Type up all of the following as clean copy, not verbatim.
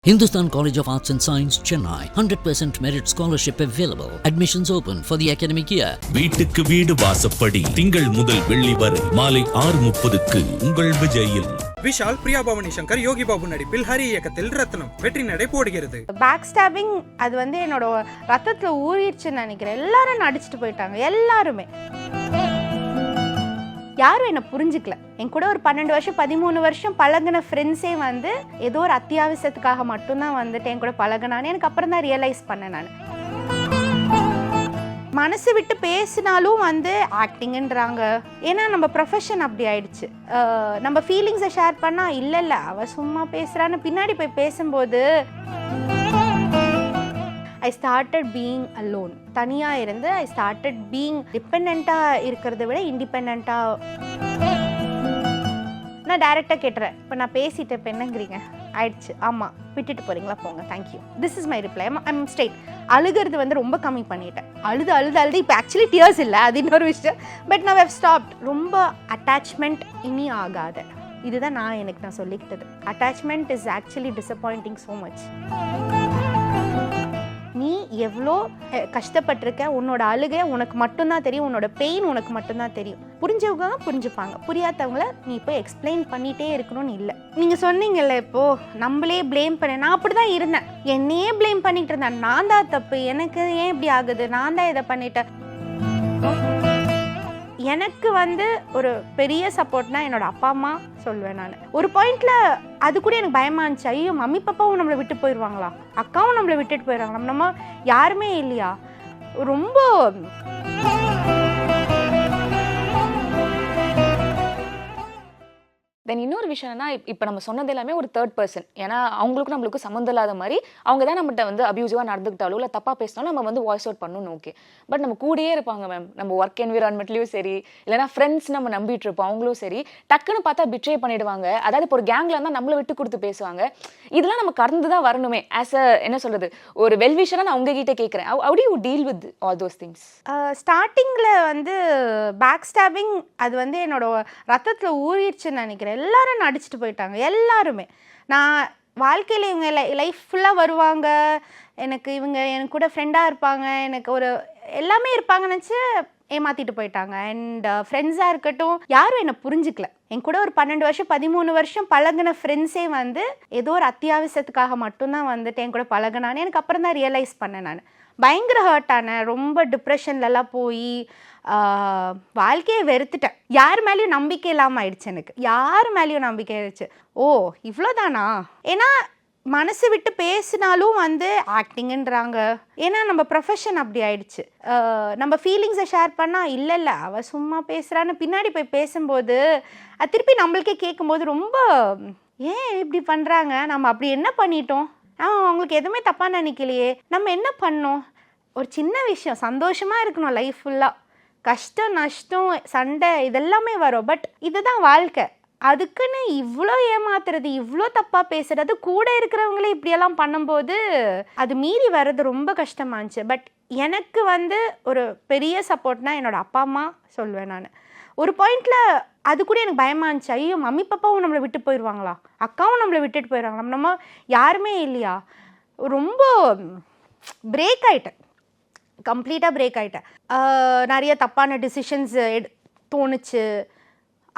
Hindustan College of Arts and Science, Chennai. 100% merit scholarship available. Admissions open for the academic year. வீட்டுக்கு வீடு வாசப்படி திங்கள் முதல் வெள்ளி வரை மாலை 6:30க்கு உங்கள் விஜயில். விஷால், பிரியா பவானி சங்கர், யோகி பாபு நடிப்பில் ஹரி இயக்கத்தில் ரத்னம் வெற்றி நடை போடுகிறது. பேக் ஸ்டாபிங் அது வந்து என்னோட ரத்தத்துல ஊறிடுச்சுன்னு நினைக்கிறேன். எல்லாரும் நடிச்சுட்டு போயிட்டாங்க. எல்லாருமே யாரும் என்னை புரிஞ்சுக்கல. என் கூட ஒரு 12 வருஷம் 13 வருஷம் பழகின ஃப்ரெண்ட்ஸே வந்து ஏதோ ஒரு அத்தியாவசியத்துக்காக மட்டும்தான் வந்துட்டு என் கூட பழகினான்னு எனக்கு அப்புறம் தான் ரியலைஸ் பண்ணேன். நான் மனசு விட்டு பேசினாலும் வந்து ஆக்டிங்ன்றாங்க. ஏன்னா நம்ம ப்ரொஃபஷன் அப்படி ஆயிடுச்சு. நம்ம ஃபீலிங்ஸை ஷேர் பண்ணா இல்லை அவ சும்மா பேசுறான்னு பின்னாடி போய் பேசும்போது I started being alone. தனியாக இருந்து I started being டிபெண்ட்டாக இருக்கிறத விட இண்டிபெண்ட்டாக. நான் டைரெக்டாக கேட்டுறேன், இப்போ நான் பேசிட்டேன், இப்போ என்னங்கிறீங்க ஆயிடுச்சு, ஆமாம் விட்டுட்டு போகிறீங்களா, போங்க, thank you, this is my reply. I'm straight. அழுகிறது வந்து ரொம்ப கம்மி பண்ணிட்டேன். அழுது இப்போ ஆக்சுவலி டியர்ஸ் இல்லை, அது இன்னொரு விஷயம். பட் நான் ஹவ் ஸ்டாப்ட். ரொம்ப அட்டாச்மெண்ட் இனி ஆகாத. இதுதான் நான் சொல்லிக்கிட்டது. Attachment is actually disappointing so much. நீ எவ்வளோ கஷ்டப்பட்டிருக்க, உன்னோட அழுகை உனக்கு மட்டும்தான் தெரியும், உன்னோட பெயின் உனக்கு மட்டும்தான் தெரியும். புரிஞ்சவங்க புரிஞ்சுப்பாங்க, புரியாதவங்கள நீ போய் எக்ஸ்பிளைன் பண்ணிகிட்டே இருக்கணும்னு இல்லை. நீங்கள் சொன்னீங்கல்ல இப்போது நம்மளே ப்ளேம் பண்ண, நான் அப்படி தான் இருந்தேன். என்னையே ப்ளேம் பண்ணிகிட்டு இருந்தேன். நான் தான் தப்பு, எனக்கு ஏன் இப்படி ஆகுது, நான் தான் இதை பண்ணிட்டேன். எனக்கு வந்து ஒரு பெரிய சப்போர்ட்னா என்னோட அப்பா அம்மா சொல்வேன். நான் ஒரு பாயிண்ட்ல அது கூட எனக்கு பயமா இருந்துச்சு. ஐயோ, மம்மி பாப்பாவும் நம்மளை விட்டு போயிடுவாங்களா, அக்காவும் நம்மளை விட்டுட்டு போயிடுவாங்களா, நம்ம யாருமே இல்லையா. ரொம்ப தென் இன்னொரு விஷயம் என்ன, இப்போ நம்ம சொன்னது எல்லாமே ஒரு தேர்ட் பர்சன். ஏன்னா அவங்களுக்கும் நம்மளுக்கும் சம்மந்தம் இல்லாத மாதிரி அவங்க தான் நம்மகிட்ட வந்து அபியூசிவாக நடந்துக்கிட்டாலும் இல்லை தப்பாக பேசினாலும் நம்ம வந்து வாய்ஸ் அவுட் பண்ணணும். ஓகே, பட் நம்ம கூடயே இருப்பாங்க மேம். நம்ம ஒர்க் என்விரான்மெண்ட்லேயும் சரி, இல்லைனா ஃப்ரெண்ட்ஸ் நம்ம நம்பிட்டு இருப்போம், அவங்களும் சரி, டக்குன்னு பார்த்தா பிட்ரே பண்ணிடுவாங்க. அதாவது இப்போ ஒரு கேங்கில் இருந்தால் நம்மளை விட்டு கொடுத்து பேசுவாங்க. இதெல்லாம் நம்ம கடந்து தான் வரணுமே. ஆஸ் அ என்ன சொல்கிறது, ஒரு வெல்விஷராக நான் உங்ககிட்ட கேட்குறேன், how do you deal with all those things? ஸ்டார்டிங்கில் வந்து பேக் ஸ்டாபிங் அது வந்து என்னோட ரத்தத்தில் ஊறிடுச்சுன்னு நினைக்கிறேன். எல்லாரும் நடிச்சுட்டு போயிட்டாங்க. எல்லாருமே நான் வாழ்க்கையில் இவங்க லைஃப் ஃபுல்லாக வருவாங்க, எனக்கு கூட ஃப்ரெண்டாக இருப்பாங்க, எனக்கு ஒரு எல்லாமே இருப்பாங்கன்னு நினச்சி ஏமாற்றிட்டு போயிட்டாங்க. அண்ட் ஃப்ரெண்ட்ஸாக இருக்கட்டும், யாரும் என்னை புரிஞ்சுக்கல. என் கூட ஒரு 12 வருஷம் 13 வருஷம் பழகின ஃப்ரெண்ட்ஸே வந்து ஏதோ ஒரு அத்தியாவசியத்துக்காக மட்டும்தான் வந்துட்டு என் கூட பழகினான்னு எனக்கு அப்புறம் தான் ரியலைஸ் பண்ணேன். நான் பயங்கர ஹர்ட் ஆனேன். ரொம்ப டிப்ரெஷன்லலாம் போய் வாழ்க்கையை வெறுத்துட்டேன். யார் மேலேயும் நம்பிக்கை இல்லாமல் ஆயிடுச்சு. எனக்கு யார் மேலேயும் நம்பிக்கை ஆயிடுச்சு. ஓ, இவ்வளோதானா? ஏன்னா மனசு விட்டு பேசினாலும் வந்து ஆக்டிங்ன்றாங்க. ஏன்னா நம்ம ப்ரொஃபஷன் அப்படி ஆயிடுச்சு. நம்ம ஃபீலிங்ஸை ஷேர் பண்ணால் இல்லை அவ சும்மா பேசுகிறான்னு பின்னாடி போய் பேசும்போது அது திருப்பி நம்மளுக்கே கேட்கும்போது ரொம்ப ஏன் இப்படி பண்ணுறாங்க, நம்ம அப்படி என்ன பண்ணிட்டோம், அவங்களுக்கு எதுவுமே தப்பாக நினைக்கலையே, நம்ம என்ன பண்ணோம். ஒரு சின்ன விஷயம், சந்தோஷமாக இருக்கணும் லைஃப் ஃபுல்லாக. கஷ்டம் நஷ்டம் சண்டை இதெல்லாமே வரும். பட் இதுதான் வாழ்க்கை. அதுக்குன்னு இவ்வளோ ஏமாத்துறது, இவ்வளோ தப்பாக பேசுறது, கூட இருக்கிறவங்களே இப்படியெல்லாம் பண்ணும்போது அது மீறி வர்றது ரொம்ப கஷ்டமாச்சு. பட் எனக்கு வந்து ஒரு பெரிய சப்போர்ட்னா என்னோட அப்பா அம்மா சொல்வேன். நான் ஒரு பாயிண்ட்ல அது கூட எனக்கு பயமா இருந்துச்சு. ஐயோ, மம்மி பாப்பாவும் நம்மளை விட்டு போயிடுவாங்களா, அக்காவும் நம்மளை விட்டுட்டு போயிடுவாங்களா, நம்ம யாருமே இல்லையா. ரொம்ப பிரேக் ஆகிட்டேன், கம்ப்ளீட்டாக பிரேக் ஆகிட்டேன். நிறைய தப்பான டிசிஷன்ஸ் தோணுச்சு.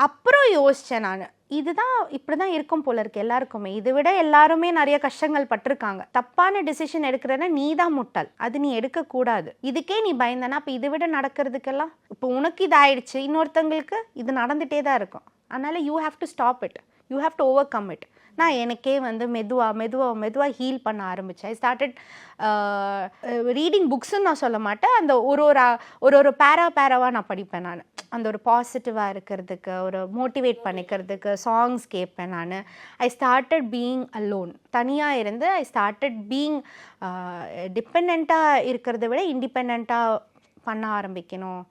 அப்புறம் யோசித்தேன் நான், இதுதான் இப்படி தான் இருக்கும் போல இருக்கு எல்லாருக்குமே. இதை விட எல்லாருமே நிறைய கஷ்டங்கள் பட்டிருக்காங்க. தப்பான டிசிஷன் எடுக்கிறேன்னா நீ தான் முட்டாள், அது நீ எடுக்கக்கூடாது. இதுக்கே நீ பயந்தனா அப்போ இதை விட நடக்கிறதுக்கெல்லாம் இப்போ உனக்கு இது ஆயிடுச்சு, இன்னொருத்தங்களுக்கு இது நடந்துகிட்டே தான் இருக்கும். அதனால் you have to stop it, you have to over come it. நான் எனக்கே வந்து மெதுவாக ஹீல் பண்ண ஆரம்பித்தேன். ஐ ஸ்டார்டட் ரீடிங் புக்ஸுன்னு நான் சொல்ல மாட்டேன். அந்த ஒரு பேராவாக நான் படிப்பேன். நான் அந்த ஒரு பாசிட்டிவாக இருக்கிறதுக்கு, ஒரு மோட்டிவேட் பண்ணிக்கிறதுக்கு சாங்ஸ் கேட்பேன். நான் ஐ ஸ்டார்டட் பீயிங் அலோன். தனியாக இருந்து ஐ ஸ்டார்டட் பீயிங் டிபெண்ட்டாக இருக்கிறத விட இண்டிபெண்ட்டாக பண்ண ஆரம்பிக்கணும்.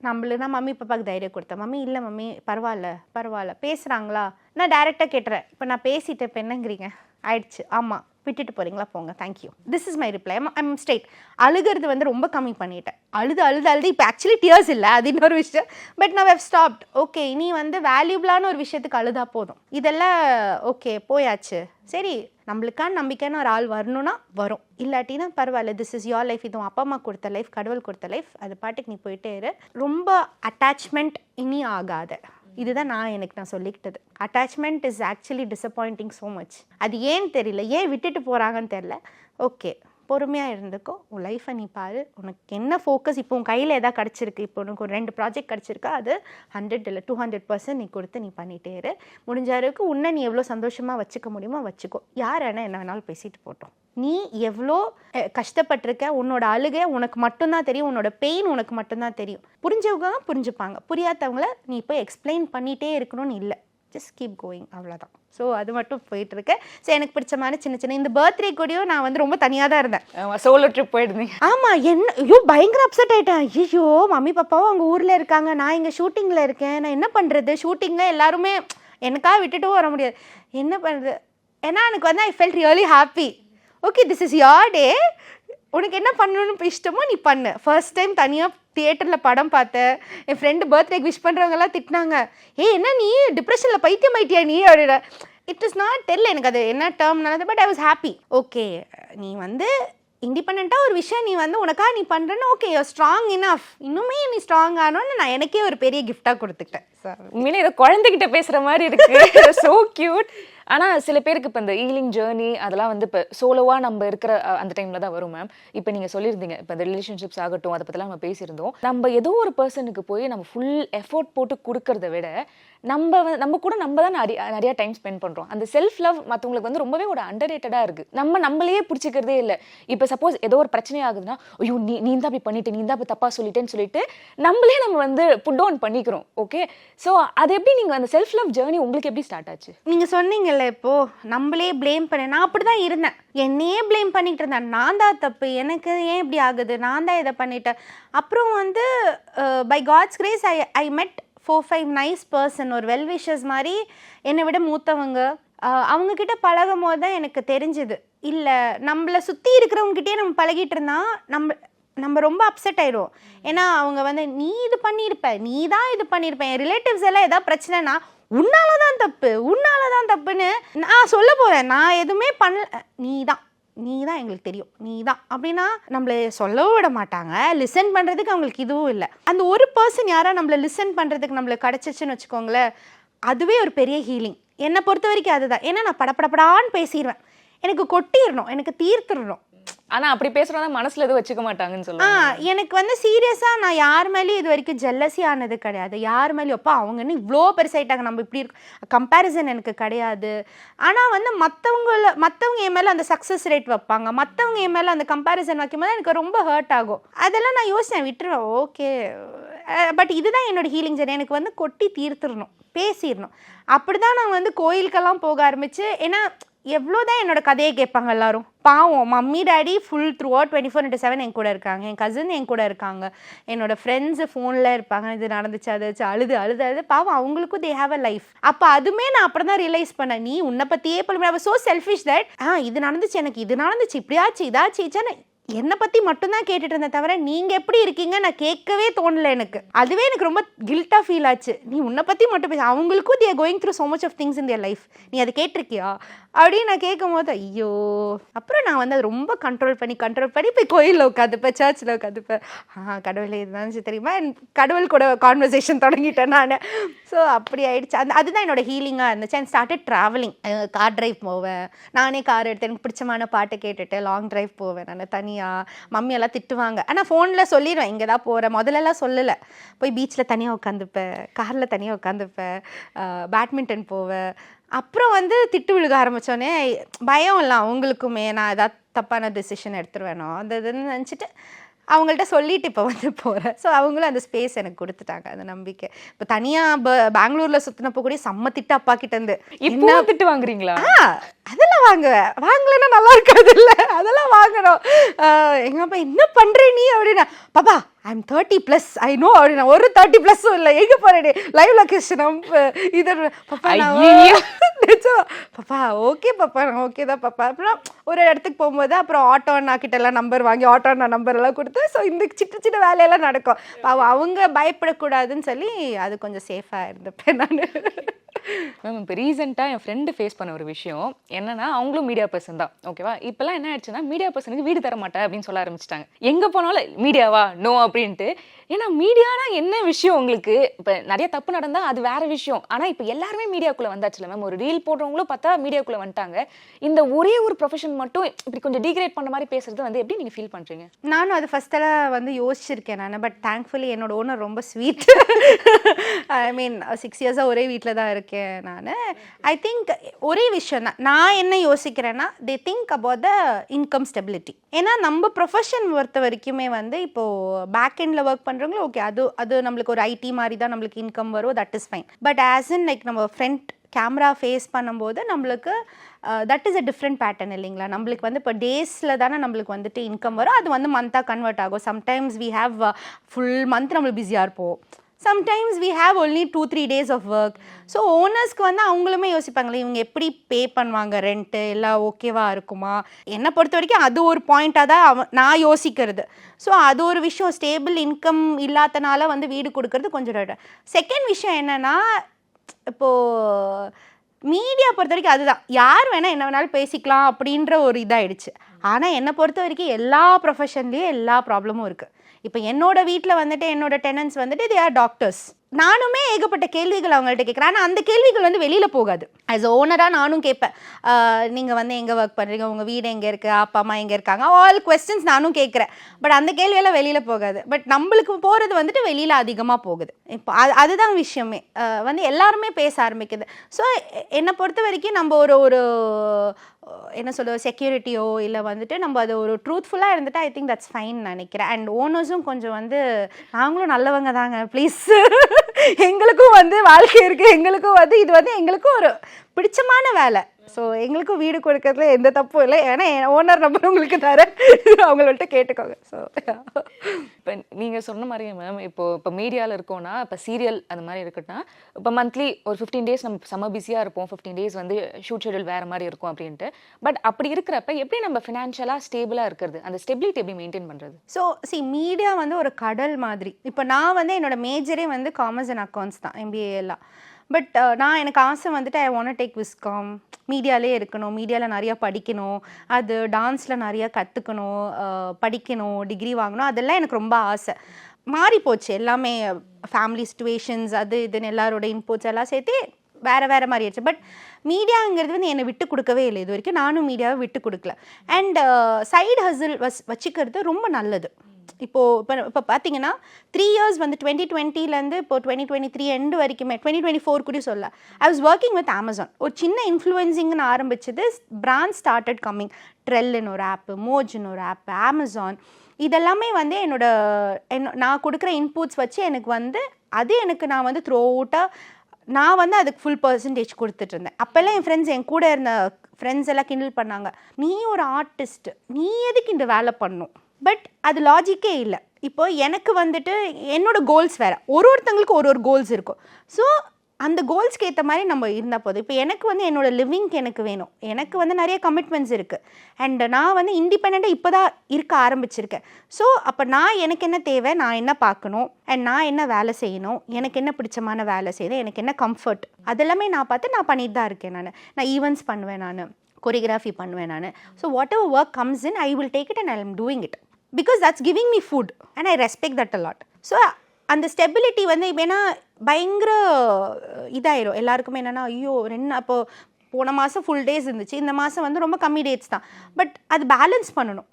நான் மம்மி பாப்பாவுக்கு தைரியம் கொடுத்தேன். மம்மி இல்லை மம்மி பரவாயில்ல பேசுகிறாங்களா, நான் டைரெக்டாக கேட்டுறேன், இப்போ நான் பேசிட்டேன், இப்போ என்னங்கிறீங்க ஆயிடுச்சு, ஆமாம் விட்டுட்டு போகிறீங்களா போங்க, thank you, this is my reply. I'm straight. அழுகிறது வந்து ரொம்ப கம்மி பண்ணிட்டேன். அழுது இப்போ ஆக்சுவலி டியர்ஸ் இல்லை, அது இன்னொரு விஷயம். பட் நான் ஹவ் ஸ்டாப்ட். ஓகே, நீ வந்து வேல்யூபிளான ஒரு விஷயத்துக்கு அழுதா போதும். இதெல்லாம் ஓகே போயாச்சு, சரி நம்மளுக்கான நம்பிக்கைன்னு ஒரு ஆள் வரணும்னா வரும், இல்லாட்டினா பரவாயில்ல, திஸ் இஸ் யோர் லைஃப், இது அப்பா அம்மா கொடுத்த லைஃப், கடவுள் கொடுத்த லைஃப், அது பாட்டுக்கு நீ போயிட்டே இரு. ரொம்ப அட்டாச்மெண்ட் இனி ஆகாத, இதுதான் நான் சொல்லிக்கிட்டது. Attachment is actually disappointing so much. அது ஏன்னு தெரியல, ஏன் விட்டுட்டு போகிறாங்கன்னு தெரியல. ஓகே, பொறுமையாக இருந்துக்கோ, உன் லைஃப்பை நீ பாரு, உனக்கு என்ன ஃபோக்கஸ், இப்போ உன் கையில் எதாவது கிடச்சிருக்கு, இப்போ உனக்கு ஒரு 2 ப்ராஜெக்ட் கிடச்சிருக்கா, அது 100 இல்லை 200% நீ கொடுத்து நீ பண்ணிகிட்டே இரு. முடிஞ்ச அளவுக்கு உன்னை நீ எவ்வளோ சந்தோஷமாக வச்சுக்க முடியுமோ வச்சுக்கோ. யார் வேணால் என்ன வேணாலும் பேசிட்டு போட்டோம். நீ எவ்வளோ கஷ்டப்பட்டிருக்க, உன்னோட அழுகை உனக்கு மட்டும்தான் தெரியும், உன்னோட பெயின் உனக்கு மட்டும்தான் தெரியும். புரிஞ்சவங்க புரிஞ்சுப்பாங்க, புரியாதவங்கள நீ போய் எக்ஸ்பிளைன் பண்ணிகிட்டே இருக்கணும்னு இல்லை, ஜஸ்ட் கீப் கோயிங், அவ்வளோதான். ஸோ அது மட்டும் போயிட்டுருக்கு. ஸோ எனக்கு பிடிச்ச மாதிரி சின்ன இந்த பர்த்டே கூடயும் நான் வந்து ரொம்ப தனியாக தான் இருந்தேன். சோலோ ட்ரிப் போயிருந்தீங்க? ஆமாம். ஐயோ பயங்கர அப்செட் ஆகிட்டேன். ஐயோ மம்மி பாப்பாவும் அவங்க ஊரில் இருக்காங்க, நான் இங்கே ஷூட்டிங்கில் இருக்கேன், நான் என்ன பண்ணுறது, ஷூட்டிங்கில் எல்லாருமே எனக்காக விட்டுட்டும் வர முடியாது, என்ன பண்ணுறது. ஏன்னா எனக்கு வந்து I felt really happy. Okay, this is your day, உனக்கு என்ன பண்ணணும்னு இஷ்டமோ நீ பண்ணு. ஃபர்ஸ்ட் டைம் தனியாக தியேட்டரில் படம் பார்த்தேன். என் ஃப்ரெண்டு பர்த்டேக்கு விஷ் பண்ணுறவங்கலாம் திட்டினாங்க, என்ன நீ டிப்ரெஷனில் பைத்தியம் ஆயிட்டியா நீ அப்படின்னா. இட் இஸ் நாட் தெரியல எனக்கு அது என்ன டேர்ம்னால, but I was happy. Okay, நீ வந்து இண்டிபெண்ட்டாக ஒரு விஷயம் நீ வந்து உனக்காக நீ பண்ணுறேன்னு, ஓகே யூ ஸ்ட்ராங் இனஃப், இன்னுமே நீ ஸ்ட்ராங் ஆனோன்னு நான் எனக்கே ஒரு பெரிய கிஃப்டாக கொடுத்துக்கிட்டேன். உண்மையிலே இதை குழந்தைகிட்ட பேசுகிற மாதிரி இருக்குது. So cute. ஆனால் சில பேருக்கு இப்போ இந்த ஹீலிங் ஜேர்னி அதெல்லாம் வந்து இப்போ சோலோவாக நம்ம இருக்கிற அந்த டைமில் தான் வரும் மேம். இப்போ நீங்கள் சொல்லியிருந்தீங்க, இப்போ இந்த ரிலேஷன்ஷிப்ஸ் ஆகட்டும், அதை பற்றிலாம் நம்ம பேசியிருந்தோம். நம்ம ஏதோ ஒரு பர்சனுக்கு போய் நம்ம ஃபுல் எஃபோர்ட் போட்டு கொடுக்கறத விட நம்ம கூட நம்ம தான் நிறைய டைம் ஸ்பெண்ட் பண்ணுறோம். அந்த செல்ஃப் லவ் மற்றவங்களுக்கு வந்து ரொம்பவே ஒரு அண்டர்ரேட்டடாக இருக்குது. நம்மளையே பிடிச்சிக்கிறதே இல்லை. இப்போ சப்போஸ் ஏதோ ஒரு பிரச்சனை ஆகுதுன்னா, ஐயோ நீ தான் அப்படி பண்ணிட்டு, நீ தான் அப்படி தப்பாக சொல்லிட்டேன்னு சொல்லிட்டு நம்ம வந்து புட் டவுன் பண்ணிக்கிறோம். ஓகே, ஸோ அது எப்படி நீங்கள் அந்த செல்ஃப் லவ் ஜேர்னி உங்களுக்கு எப்படி ஸ்டார்ட் ஆச்சு? நீங்கள் சொன்னீங்கல்ல இப்போது நம்மளே ப்ளேம் பண்ண, நான் அப்படி தான் இருந்தேன், என்னையே ப்ளேம் பண்ணிகிட்டு இருந்தேன். நான் தான் தப்பு, எனக்கு ஏன் இப்படி ஆகுது, நான் தான் இதை பண்ணிட்டேன். அப்புறம் வந்து பை காட்ஸ் கிரேஸ் ஐ மெட் 4-5 நைஸ் பர்சன், ஒரு வெல்விஷர்ஸ் மாதிரி என்னை விட மூத்தவங்க. அவங்கக்கிட்ட பழகும் போது தான் எனக்கு தெரிஞ்சுது, இல்லை நம்மளை சுற்றி இருக்கிறவங்ககிட்டயே நம்ம பழகிட்டு இருந்தால் நம்ம ரொம்ப அப்செட் ஆயிடும். ஏன்னா அவங்க வந்து நீ இது பண்ணியிருப்ப, நீ தான் இது பண்ணியிருப்பேன். என் ரிலேட்டிவ்ஸ் எல்லாம் ஏதாவது பிரச்சனைனா உன்னால தான் தப்புன்னு நான் சொல்ல போகிறேன். நான் எதுவுமே பண்ணல, நீ தான் எங்களுக்கு தெரியும், நீ தான் அப்படின்னா நம்மளை சொல்லவும் விட மாட்டாங்க. லிசன் பண்ணுறதுக்கு அவங்களுக்கு இதுவும் இல்லை. அந்த ஒரு பர்சன் யாராக நம்மளை லிசன் பண்ணுறதுக்கு நம்மளுக்கு கிடச்சிச்சுன்னு வச்சுக்கோங்களேன், அதுவே ஒரு பெரிய ஹீலிங். என்னை பொறுத்த வரைக்கும் அதுதான். ஏன்னா நான் படப்படப்படான்னு பேசிடுவேன், எனக்கு கொட்டிடணும், எனக்கு தீர்த்துடணும். ஆனால் அப்படி பேசுகிறதா மனசில் எதுவும் வச்சுக்க மாட்டாங்கன்னு சொல்லுவாங்க. எனக்கு வந்து சீரியஸாக நான் யார் மேலேயும் இது வரைக்கும் ஜெல்லசி ஆனது கிடையாது. யார் மேலேயும் அப்பா அவங்கன்னு இவ்வளோ பெருசாயிட்டாங்க, நம்ம இப்படி இருக்கு கம்பேரிசன் எனக்கு கிடையாது. ஆனால் வந்து மற்றவங்க என் மேலே அந்த சக்ஸஸ் ரேட் வைப்பாங்க, மற்றவங்க என் மேலே அந்த கம்பேரிசன் வைக்கும்போது எனக்கு ரொம்ப ஹர்ட் ஆகும். அதெல்லாம் நான் யோசிச்சேன், விட்டுருவேன், ஓகே. பட் இதுதான் என்னோட ஹீலிங் ஜெர்னி. எனக்கு வந்து கொட்டி தீர்த்துடணும், பேசிடணும். அப்படி தான் நான் வந்து கோயிலுக்கெல்லாம் போக ஆரம்பிச்சு. ஏன்னா எவ்வளோதான் என்னோட கதையை கேட்பாங்க எல்லாரும். பாவம் mummy daddy full through out 24/7 என் கூட இருக்காங்க, என் கசின் என் கூட இருக்காங்க, என்னோட ஃப்ரெண்ட்ஸு ஃபோனில் இருப்பாங்க, இது நடந்துச்சு அது அழுது பாவம் அவங்களுக்கும் தே ஹாவ் அ லைஃப். அப்போ அதுவுமே நான் அப்புறம் தான் ரியலைஸ் பண்ணேன், நீ உன்னை பற்றியே பண்ண ஸோ செல்ஃபிஷ் தட் இது நடந்துச்சு, எனக்கு இது நடந்துச்சு, இப்படியாச்சு இதாச்சுன்னு என்னை பற்றி மட்டும்தான் கேட்டுட்டு இருந்தேன் தவிர நீங்கள் எப்படி இருக்கீங்க நான் கேட்கவே தோணலை எனக்கு. அதுவே எனக்கு ரொம்ப கில்ட்டாக ஃபீல் ஆச்சு. நீ உன்னை பற்றி மட்டும் பேச, அவங்களுக்கும் they are going through so much of things in their life, நீ அதை கேட்டிருக்கியா அப்படின்னு நான் கேட்கும் போது ஐயோ. அப்புறம் நான் வந்து அதை ரொம்ப கண்ட்ரோல் பண்ணி போய் கோயிலில் உட்காந்துப்பேன், சர்ச்சில் உட்காந்துப்பேன். கடவுளே இதுதான் தெரியுமா, கடவுள் கூட கான்வர்சேஷன் தொடங்கிட்டேன் நான். ஸோ அப்படி ஆயிடுச்சு. அதுதான் என்னோட ஹீலிங்காக இருந்துச்சு. And started travelling. Car drive போவேன், நானே கார் எடுத்து எனக்கு பிடிச்சமான பாட்டை கேட்டுட்டு லாங் டிரைவ் போவேன் நான் தனியாக. மம்மியெல்லாம் திட்டுவாங்க, ஆனால் ஃபோனில் சொல்லிடுவேன் இங்கே தான் போகிறேன். முதல்லலாம் சொல்லலை. போய் பீச்சில் தனியாக உட்காந்துப்பேன், காரில் தனியாக உட்காந்துப்பேன், பேட்மிண்டன் போவேன். அப்புறம் வந்து திட்டு விழுக ஆரம்பித்தோடனே பயம் இல்லை அவங்களுக்குமே, நான் ஏதாவது தப்பான டெசிஷன் எடுத்துருவேனோ அந்த இதுன்னு நினச்சிட்டு அவங்கள்ட்ட சொல்லிட்டு இப்போ வந்து போகிறேன். ஸோ அவங்களும் அந்த ஸ்பேஸ் எனக்கு கொடுத்துட்டாங்க, அந்த நம்பிக்கை. இப்போ தனியாக பெங்களூரில் சுற்றினப்போ கூட செம்ம திட்டு அப்பா கிட்டேருந்து. இப்போ திட்டு வாங்குறீங்களா? அதெல்லாம் வாங்குவேன், வாங்கலைன்னா நல்லா இருக்காது இல்லை, அதெல்லாம் வாங்கணும். எங்கள் அப்பா என்ன பண்ணுற நீ அப்படின்னா, பாப்பா ஐம் 30+ ஐ நோ அப்படின்னா, ஒரு 30+ இல்லை, எங்கே போகிறேன் லைவ் லொக்கேஷன் இது பாப்பா பாப்பா ஓகே பாப்பா ஓகே தான் பாப்பா. அப்புறம் ஒரு இடத்துக்கு போகும்போது அப்புறம் ஆட்டோ அண்ணா கிட்டலாம் நம்பர் வாங்கி ஆட்டோ அண்ணா நம்பர் எல்லாம் கொடுத்து, ஸோ இந்த சின்ன சின்ன வேலையெல்லாம் நடக்கும். அவங்க பயப்படக்கூடாதுன்னு சொல்லி அது கொஞ்சம் சேஃபாக இருந்துப்பேன் நான். மேம் இப்போ ரீசெண்டாக என் ஃப்ரெண்டு ஃபேஸ் பண்ண ஒரு விஷயம் என்னன்னா, அவங்களும் மீடியா பர்சன் தான், ஓகேவா. இப்போல்லாம் என்ன ஆயிடுச்சுன்னா, மீடியா பர்சனுக்கு வீடு தர மாட்டேன் அப்படின்னு சொல்ல ஆரம்பிச்சிட்டாங்க. எங்கே போனாலும் மீடியாவா நோ அப்படின்ட்டு. ஏன்னா மீடியானா என்ன விஷயம் உங்களுக்கு, இப்போ நிறைய தப்பு நடந்தால் அது வேற விஷயம். ஆனால் இப்போ எல்லாருமே மீடியாக்குள்ளே வந்தாச்சுல மேம். ஒரு ரீல் போடுறவங்களும் பார்த்தா மீடியாக்குள்ளே வந்துட்டாங்க. இந்த ஒரே ஒரு ப்ரொஃபஷன் மட்டும் இப்படி கொஞ்சம் டிகிரேட் பண்ண மாதிரி பேசுறது வந்து எப்படி நீங்கள் ஃபீல் பண்ணுறீங்க? நானும் அது ஃபஸ்ட்டெல்லாம் வந்து யோசிச்சிருக்கேன் நான். பட் தேங்க்ஃபுல்லி என்னோட ஓனர் ரொம்ப ஸ்வீட். ஐ மீன் 6 இயர்ஸாக ஒரே வீட்டில் தான் இருக்கேன் நான். ஐ திங்க் ஒரே விஷயம் தான் நான் என்ன யோசிக்கிறேன்னா, they think about the income stability. ஏன்னா நம்ம ப்ரொஃபஷன் பொறுத்த வரைக்குமே வந்து இப்போது பேக் எண்டில் ஒர்க் பண்ணுறவங்களும் ஓகே, அது நம்மளுக்கு ஒரு ஐடி மாதிரி தான் நம்மளுக்கு இன்கம் வரும், that is fine. But as in like நம்ம ஃப்ரண்ட் கேமரா ஃபேஸ் பண்ணும்போது நம்மளுக்கு that is a different pattern இல்லைங்களா. நம்மளுக்கு வந்து இப்போ டேஸில் தானே நம்மளுக்கு வந்துட்டு இன்கம் வரும், அது வந்து மந்த்தாக கன்வெர்ட் ஆகும். Sometimes we have full month நம்மளுக்கு பிஸியாக இருப்போம், sometimes we have only 2-3 days of work. So ஓனர்ஸ்க்கு வந்து அவங்களுமே யோசிப்பாங்களே, இவங்க எப்படி பே பண்ணுவாங்க, ரெண்ட்டு எல்லாம் ஓகேவா இருக்குமா. என்னை பொறுத்த வரைக்கும் அது ஒரு பாயிண்ட்டாக தான் நான் யோசிக்கிறது. ஸோ அது ஒரு விஷயம், ஸ்டேபிள் இன்கம் இல்லாதனால வந்து வீடு கொடுக்கறது கொஞ்சம். செகண்ட் விஷயம் என்னென்னா, இப்போது மீடியா பொறுத்த வரைக்கும் அதுதான், யார் வேணால் என்ன வேணாலும் பேசிக்கலாம் அப்படின்ற ஒரு இதாகிடுச்சு. ஆனால் என்னை பொறுத்த வரைக்கும் எல்லா ப்ரொஃபஷன்லேயும் எல்லா ப்ராப்ளமும் இருக்குது. இப்போ என்னோட வீட்டில் வந்துட்டு என்னோட டெனன்ட்ஸ் வந்துட்டு தே ஆர் டாக்டர்ஸ். நானுமே ஏகப்பட்ட கேள்விகள் அவங்கள்ட்ட கேட்குறேன். ஆனால் அந்த கேள்விகள் வந்து வெளியில் போகாது. ஆஸ் ஓனராக நானும் கேட்பேன், நீங்கள் வந்து எங்கே ஒர்க் பண்ணுறீங்க, உங்கள் வீடு எங்கே இருக்குது, அப்பா அம்மா எங்கே இருக்காங்க, ஆல் கொஸ்டின்ஸ் நானும் கேட்குறேன். பட் அந்த கேள்வியெல்லாம் வெளியில் போகாது. பட் நம்மளுக்கு போகிறது வந்துட்டு வெளியில் அதிகமாக போகுது. இப்போ அதுதான் விஷயமே, வந்து எல்லாருமே பேச ஆரம்பிக்குது. ஸோ என்னை பொறுத்த வரைக்கும் நம்ம ஒரு என்ன சொல்ல செக்யூரிட்டியோ இல்லை வந்துட்டு நம்ம அது ஒரு ட்ரூத்ஃபுல்லாக இருந்துட்டு ஐ திங்க் தட்ஸ் ஃபைன் நினைக்கிறேன். அண்ட் ஓனர்ஸும் கொஞ்சம் வந்து நாங்களும் நல்லவங்க தாங்க ப்ளீஸ், எங்களுக்கும் வந்து வாழ்க்கை இருக்குது, எங்களுக்கும் வந்து இது வந்து எங்களுக்கும் ஒரு பிடிச்சமான வேலை. ஸோ எங்களுக்கும் வீடு கொடுக்கறதுல எந்த தப்பும் இல்லை. ஏன்னா ஓனர் நம்பர் உங்களுக்கு தரேன், அவங்கள்ட்ட கேட்டுக்கோங்க. ஸோ இப்போ நீங்கள் சொன்ன மாதிரியே மேம், இப்போ மீடியாவில் இருக்கோன்னா, இப்போ சீரியல் அந்த மாதிரி இருக்குன்னா, இப்போ மந்த்லி ஒரு 15 days நம்ம செம்ம பிஸியாக இருப்போம், 15 days வந்து ஷூட் ஷெடியூல் வேறு மாதிரி இருக்கும் அப்படின்ட்டு. பட் அப்படி இருக்கிறப்ப எப்படி நம்ம ஃபினான்ஷியலாக ஸ்டேபிளாக இருக்கிறது, அந்த ஸ்டெபிலிட்டி எப்படி மெயின்டைன் பண்ணுறது? ஸோ மீடியா வந்து ஒரு கடல் மாதிரி. இப்போ நான் வந்து என்னோட மேஜரே வந்து காமர்ஸ் அண்ட் அக்கௌண்ட்ஸ் தான், MBA எல்லாம். பட் நான் எனக்கு ஆசை வந்துட்டு ஐ வாண்ட் டேக் விஸ்காம், மீடியாலே இருக்கணும், மீடியாவில் நிறையா படிக்கணும், அது டான்ஸில் நிறையா கற்றுக்கணும், படிக்கணும், டிகிரி வாங்கணும், அதெல்லாம் எனக்கு ரொம்ப ஆசை. மாறி போச்சு எல்லாமே, ஃபேமிலி சிச்சுவேஷன்ஸ் அது இதுன்னு எல்லாரோட இன்புட்ஸ் எல்லாம் சேர்த்து வேறு மாதிரி ஆயிடுச்சு. பட் மீடியாங்கிறது வந்து என்னை விட்டு கொடுக்கவே இல்லை இது வரைக்கும், நானும் மீடியாவை விட்டு கொடுக்கல. அண்ட் சைடு ஹசில் வச்சுக்கிறது ரொம்ப நல்லது. இப்போ பார்த்தீங்கன்னா 3 years வந்து 2020 இப்போ 2023 எண்டு வரைக்குமே 2024 கூட சொல்ல I was working with Amazon. ஒரு சின்ன இன்ஃப்ளூயன்சிங்னு ஆரம்பிச்சது, பிராண்ட் ஸ்டார்டட் கம்மிங். ட்ரெல்னு ஒரு ஆப்பு, மோஜ்னு ஒரு ஆப்பு, அமேசான், இதெல்லாமே வந்து நான் கொடுக்குற இன்புட்ஸ் வச்சு எனக்கு வந்து எனக்கு நான் வந்து த்ரூ அவுட்டாக நான் வந்து அதுக்கு ஃபுல் பர்சன்டேஜ் கொடுத்துட்டு இருந்தேன். அப்போல்லாம் என் ஃப்ரெண்ட்ஸ், என் கூட இருந்த ஃப்ரெண்ட்ஸ் எல்லாம் கிண்டல் பண்ணாங்க, நீ ஒரு ஆர்டிஸ்ட், நீ எதுக்கு இந்த வேலை பண்ணும். பட் அது லாஜிக்கே இல்லை. இப்போ எனக்கு வந்துட்டு என்னோட கோல்ஸ் வேறு, ஒருத்தங்களுக்கு ஒரு கோல்ஸ் இருக்கும். ஸோ அந்த கோல்ஸ்க்கு ஏற்ற மாதிரி நம்ம இருந்தால் போதும். இப்போ எனக்கு வந்து என்னோட லிவிங்க்கு எனக்கு வேணும், எனக்கு வந்து நிறைய கமிட்மெண்ட்ஸ் இருக்குது. அண்ட் நான் வந்து இண்டிபெண்ட்டாக இப்போ தான் இருக்க ஆரம்பிச்சிருக்கேன். ஸோ அப்போ எனக்கு என்ன தேவை, நான் என்ன பார்க்கணும், அண்ட் நான் என்ன வேலை செய்யணும், எனக்கு என்ன பிடிச்சமான வேலை செய்யணும், எனக்கு என்ன கம்ஃபர்ட், அதெல்லாமே நான் பார்த்து நான் பண்ணிட்டு தான் இருக்கேன். நான் ஈவெண்ட்ஸ் பண்ணுவேன், நான் கொரியோகிராஃபி பண்ணுவேன் நான். So what ever work comes in I will take it and I am doing it because that's giving me food and I respect that a lot. So அந்த ஸ்டெபிலிட்டி வந்து ஏன்னா பயங்கர இதாயிரும் எல்லாருக்குமே. என்னென்னா ஐயோ அப்போ போன மாதம் ஃபுல் டேஸ் இருந்துச்சு, இந்த மாதம் வந்து ரொம்ப கம்மி டேட்ஸ் தான். பட் அது பேலன்ஸ் பண்ணணும்.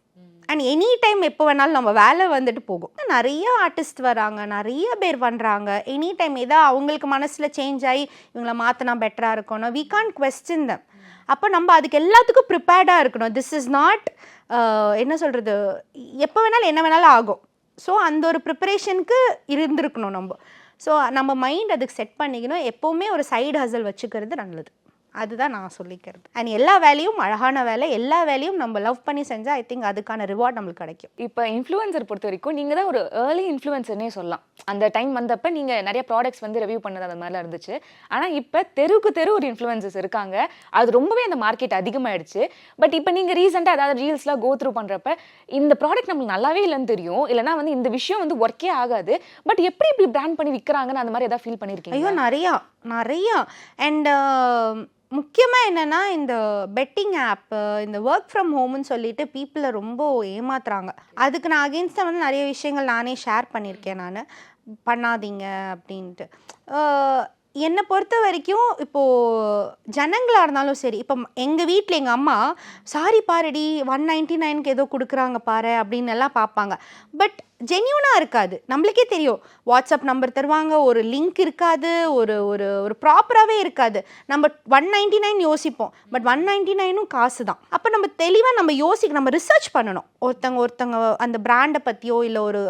அண்ட் எனி டைம் எப்போ வேணாலும் நம்ம வேலை வந்துட்டு போகும். நிறைய ஆர்டிஸ்ட் வராங்க, நிறைய பேர் பண்ணுறாங்க. எனி டைம் ஏதாவது அவங்களுக்கு மனசில் சேஞ்ச் ஆகி இவங்களை மாற்றினா பெட்டராக இருக்கணும், வி கான்ட் கொஸ்டின் தம். அப்போ நம்ம அதுக்கு எல்லாத்துக்கும் ப்ரிப்பேர்டாக இருக்கணும். திஸ் இஸ் நாட் என்ன சொல்கிறது, எப்போ வேணாலும் என்ன வேணாலும் ஆகும். ஸோ அந்த ஒரு ப்ரிப்பரேஷனுக்கு இருந்திருக்கணும் நம்ம. ஸோ நம்ம மைண்ட் அதுக்கு செட் பண்ணிக்கணும். எப்போவுமே ஒரு சைடு ஹசல் வச்சுக்கிறது நல்லது. அதுதான் நான் சொல்லிக்கிறது. அண்ட் எல்லா வேலையும் அழகான வேலை, எல்லா வேலையும் நம்ம லவ் பண்ணி செஞ்சால் ஐ திங்க் அதுக்கான ரிவார்ட் நம்மளுக்கு கிடைக்கும். இப்போ இன்ஃப்ளூயன்சர் பொறுத்த வரைக்கும் நீங்கள் தான் ஒரு ஏர்லி இன்ஃப்ளூயன்சர்னே சொல்லலாம். அந்த டைம் வந்தப்போ நீங்கள் நிறைய ப்ராடக்ட்ஸ் வந்து ரிவ்யூ பண்ணது அந்த மாதிரிலாம் இருந்துச்சு. ஆனால் இப்போ தெருவுக்கு தெரு ஒரு இன்ஃப்ளூயன்சர்ஸ் இருக்காங்க. அது ரொம்பவே அந்த மார்க்கெட் அதிகமாகிடுச்சு. பட் இப்போ நீங்கள் ரீசெண்டாக அதாவது ரீல்ஸ்லாம் கோ த்ரூ பண்ணுறப்ப இந்த ப்ராடக்ட் நம்மளுக்கு நல்லாவே இல்லைன்னு தெரியும், இல்லைனா வந்து இந்த விஷயம் வந்து ஒர்க்கே ஆகாது, பட் எப்படி இப்படி பிராண்ட் பண்ணி விற்கிறாங்கன்னு அந்த மாதிரி எதாவது ஃபீல் பண்ணியிருக்கீங்க? ஐயோ நிறையா. அண்ட் முக்கியமாக என்னென்னா இந்த பெட்டிங் ஆப்பு, இந்த ஒர்க் ஃப்ரம் ஹோம்னு சொல்லிட்டு பீப்புளை ரொம்ப ஏமாத்துறாங்க. அதுக்கு நான் அகெயின்ஸ்டாக வந்து நிறைய விஷயங்கள் நானே ஷேர் பண்ணியிருக்கேன். நான் பண்ணாதீங்க அப்படின்ட்டு. என்னை பொறுத்த வரைக்கும் இப்போது ஜனங்களாக இருந்தாலும் சரி, இப்போ எங்கள் வீட்டில் எங்கள் அம்மா சாரி பாருடி 199க்கு ஏதோ கொடுக்குறாங்க பாரு அப்படின்னு எல்லாம் பார்ப்பாங்க. பட் ஜென்யூனாக இருக்காது. நம்மளுக்கே தெரியும், வாட்ஸ்அப் நம்பர் தருவாங்க, ஒரு லிங்க் இருக்காது, ஒரு ஒரு ஒரு ப்ராப்பராகவே இருக்காது. நம்ம 199 யோசிப்போம், பட் 199ம் காசு தான். அப்போ நம்ம தெளிவாக நம்ம ரிசர்ச் பண்ணணும். ஒருத்தங்க அந்த பிராண்டை பற்றியோ இல்லை ஒரு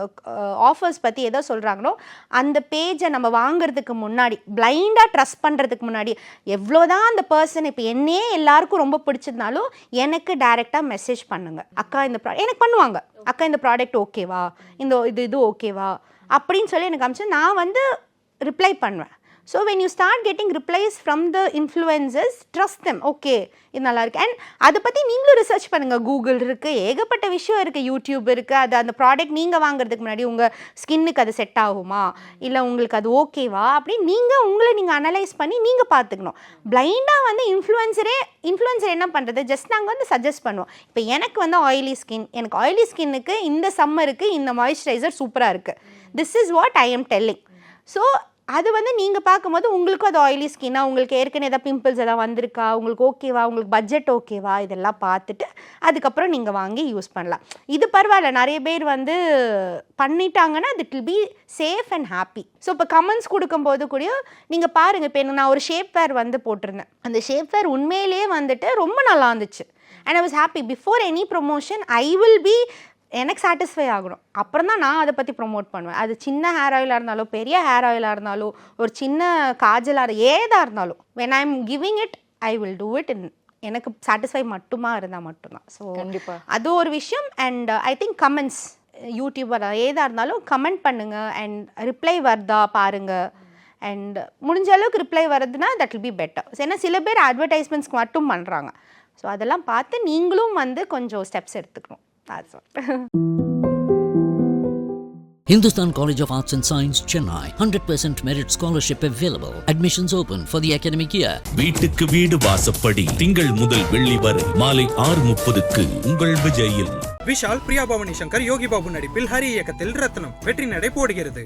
ஆஃபர்ஸ் பற்றி எதோ சொல்கிறாங்களோ அந்த பேஜை நம்ம வாங்குறதுக்கு முன்னாடி, பிளைண்டாக ட்ரஸ்ட் பண்ணுறதுக்கு முன்னாடி, எவ்வளோதான் அந்த பர்சன் இப்போ என்னையே எல்லாருக்கும் ரொம்ப பிடிச்சதுனாலும் எனக்கு டைரெக்டாக மெசேஜ் பண்ணுங்கள், அக்கா இந்த எனக்கு பண்ணுவாங்க, அக்கா இந்த ப்ராடக்ட் ஓகேவா, இது ஓகேவா அப்படின்னு சொல்லி எனக்கு அனுப்பிச்சு நான் வந்து ரிப்ளை பண்ணுவேன். So when you start getting replies from the influencers, trust them. Okay இது நல்லா இருக்குது. அண்ட் அதை பற்றி நீங்களும் ரிசர்ச் பண்ணுங்கள். கூகுள் இருக்குது, ஏகப்பட்ட விஷயம் இருக்குது, யூடியூப் இருக்குது. அது அந்த ப்ராடக்ட் நீங்கள் வாங்குறதுக்கு முன்னாடி உங்கள் ஸ்கின்னுக்கு அது செட் ஆகுமா, இல்லை உங்களுக்கு அது ஓகேவா அப்படின்னு நீங்கள் அனலைஸ் பண்ணி நீங்கள் பார்த்துக்கணும். பிளைண்டாக வந்து இன்ஃப்ளூயன்சர் என்ன பண்ணுறது, ஜஸ்ட் நாங்கள் வந்து சஜஸ்ட் பண்ணுவோம். இப்போ எனக்கு வந்து ஆயிலி ஸ்கின், எனக்கு ஆயிலி ஸ்கின்னுக்கு இந்த சம்மருக்கு இந்த மாய்ஸ்சரைசர் சூப்பராக இருக்குது, this is what I am telling. So அது வந்து நீங்கள் பார்க்கும்போது உங்களுக்கும் அது ஆயிலி ஸ்கின்னா, உங்களுக்கு ஏற்கனவே ஏதாவது பிம்பிள்ஸ் எதாவது வந்திருக்கா, உங்களுக்கு ஓகேவா, உங்களுக்கு பட்ஜெட் ஓகேவா, இதெல்லாம் பார்த்துட்டு அதுக்கப்புறம் நீங்கள் வாங்கி யூஸ் பண்ணலாம். இது பரவாயில்ல, நிறைய பேர் வந்து பண்ணிட்டாங்கன்னா it will be safe and happy. So இப்போ கமெண்ட்ஸ் கொடுக்கும்போது கூட நீங்கள் பாருங்கள். இப்போ நான் ஒரு ஷேப் வேர் வந்து போட்டிருந்தேன். அந்த ஷேப் வேர் உண்மையிலேயே வந்துட்டு ரொம்ப நல்லா இருந்துச்சு. And I was happy. Before any promotion I will be எனக்கு சாட்டிஸ்ஃபை ஆகணும், அப்புறம் தான் நான் அதை பற்றி ப்ரொமோட் பண்ணுவேன். அது சின்ன ஹேர் ஆயிலாக இருந்தாலும், பெரிய ஹேர் ஆயிலாக இருந்தாலும், ஒரு சின்ன காஜலாக ஏதாக இருந்தாலும், when I am giving it I will do it in எனக்கு சாட்டிஸ்ஃபை இருந்தால் மட்டும்தான். ஸோ அது ஒரு விஷயம். And I think comments, YouTuber ஏதாக இருந்தாலும் கமெண்ட் பண்ணுங்கள் அண்ட் ரிப்ளை வருதா பாருங்கள். அண்ட் முடிஞ்ச அளவுக்கு ரிப்ளை வருதுன்னா தட் வில் பி பெட்டர். ஏன்னா சில பேர் அட்வர்டைஸ்மெண்ட்ஸ்க்கு மட்டும் பண்ணுறாங்க. ஸோ அதெல்லாம் பார்த்து நீங்களும் வந்து கொஞ்சம் ஸ்டெப்ஸ் எடுத்துக்கணும். That's all. Hindustan College of Arts and Science, Chennai. 100% merit scholarship available. Admissions open for the academic year. வீட்டுக்கு வீடு வாசப்படி திங்கள் முதல் வெள்ளி வரை மாலை 6:30க்கு உங்கள் விஜயில். விஷால், பிரியா பவானி சங்கர், யோகி பாபு நடிப்பில் ஹரி இயக்கத்தில் ரத்னம் வெற்றி நடை போடுகிறது.